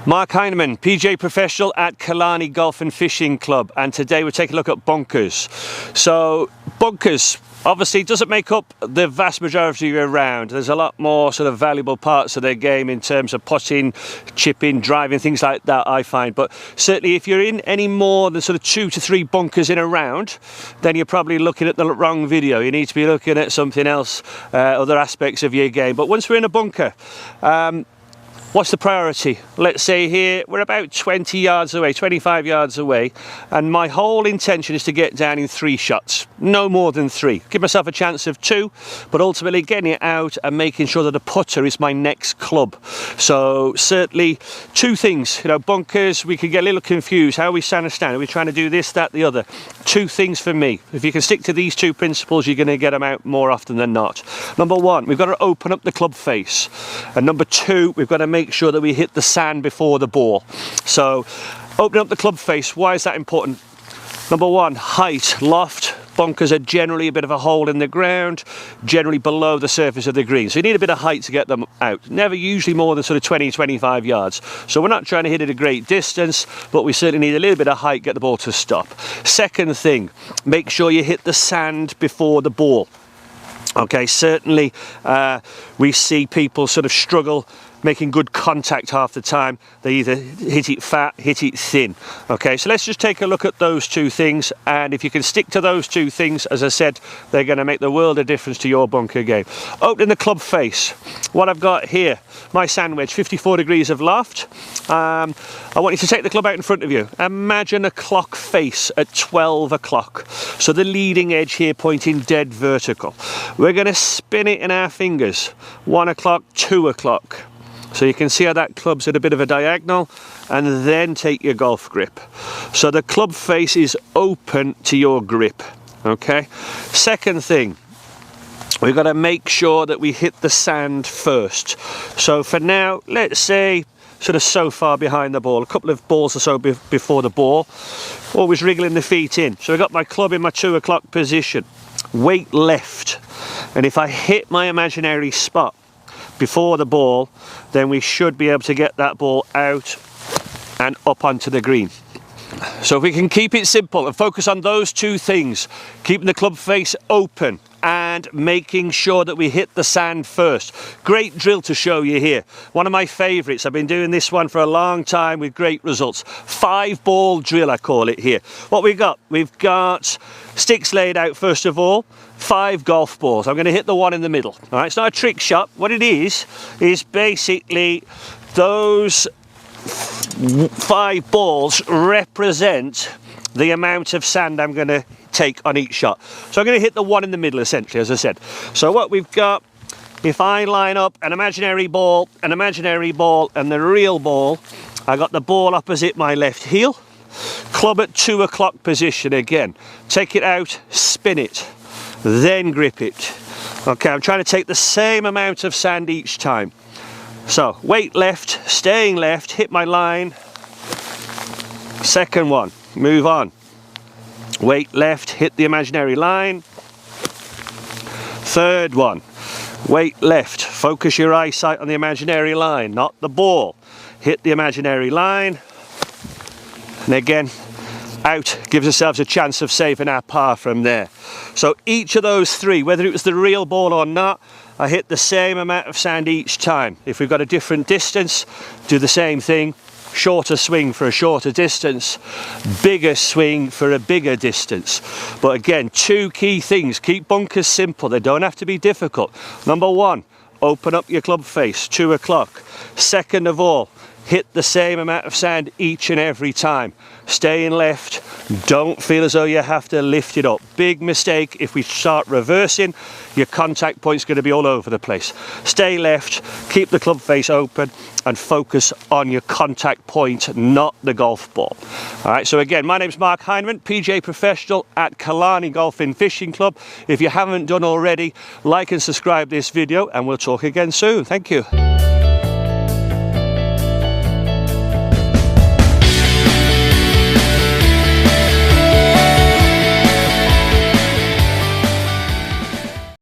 Mark Heinemann, PGA professional at Killarney Golf and Fishing Club, and today we're taking a look at bunkers. So bunkers obviously doesn't make up the vast majority of your round. There's a lot more sort of valuable parts of their game in terms of putting, chipping, driving, things like that, I find. But certainly if you're in any more than sort of 2 to 3 bunkers in a round, then you're probably looking at the wrong video. You need to be looking at something else, other aspects of your game. But once we're in a bunker, what's the priority? Let's say here we're about 20 yards away, 25 yards away, and my whole intention is to get down in 3 shots, no more than 3. Give myself a chance of 2, but ultimately getting it out and making sure that the putter is my next club. So certainly 2 things, bunkers, we can get a little confused. How are we stand? Are we trying to do this, that, the other? 2 things for me. If you can stick to these 2 principles, you're going to get them out more often than not. Number 1, we've got to open up the club face. And number 2, we've got to make sure that we hit the sand before the ball. So open up the club face. Why is that important? Number 1, height, loft. Bunkers are generally a bit of a hole in the ground, generally below the surface of the green. So you need a bit of height to get them out. Never usually more than sort of 20, 25 yards. So we're not trying to hit it a great distance, but we certainly need a little bit of height, get the ball to stop. Second thing, make sure you hit the sand before the ball. Okay, certainly we see people sort of struggle making good contact half the time. They either hit it fat, hit it thin. Okay, so let's just take a look at those 2 things, and if you can stick to those 2 things, as I said, they're going to make the world of difference to your bunker game. Opening the club face. What I've got here, my sand wedge, 54 degrees of loft. I want you to take the club out in front of you. Imagine a clock face at 12 o'clock. So the leading edge here pointing dead vertical. We're going to spin it in our fingers. 1 o'clock, 2 o'clock. So you can see how that club's at a bit of a diagonal, and then take your golf grip. So the club face is open to your grip, okay? Second thing, we've got to make sure that we hit the sand first. So for now, let's say sort of so far behind the ball, a couple of balls or so before the ball, always wriggling the feet in. So I've got my club in my 2 o'clock position, weight left, and if I hit my imaginary spot before the ball, then we should be able to get that ball out and up onto the green. So if we can keep it simple and focus on those 2 things, keeping the club face open and making sure that we hit the sand first. Great drill to show you here. One of my favourites. I've been doing this one for a long time with great results. 5-ball drill, I call it here. What we've got sticks laid out first of all, 5 golf balls. I'm going to hit the one in the middle. All right, it's not a trick shot. What it is basically those 5 balls represent the amount of sand I'm going to take on each shot. So I'm going to hit the one in the middle, essentially, as I said. So what we've got, if I line up an imaginary ball, and the real ball, I got the ball opposite my left heel, club at 2 o'clock position again. Take it out, spin it, then grip it. Okay, I'm trying to take the same amount of sand each time. So weight left, staying left, hit my line. Second one, move on. Weight left, hit the imaginary line. Third one, weight left, focus your eyesight on the imaginary line, not the ball. Hit the imaginary line. And again, out, gives ourselves a chance of saving our par from there. So each of those 3, whether it was the real ball or not, I hit the same amount of sand each time. If we've got a different distance, do the same thing. Shorter swing for a shorter distance, bigger swing for a bigger distance. But again, 2 key things. Keep bunkers simple. They don't have to be difficult. Number 1, open up your club face, 2 o'clock. Second of all, hit the same amount of sand each and every time. Stay in left. Don't feel as though you have to lift it up. Big mistake. If we start reversing, your contact point's going to be all over the place. Stay left, keep the club face open, and focus on your contact point, not the golf ball. All right, so again, my name's Mark Heinemann, PGA professional at Killarney Golf and Fishing Club. If you haven't done already, like and subscribe this video, and we'll talk again soon. Thank you.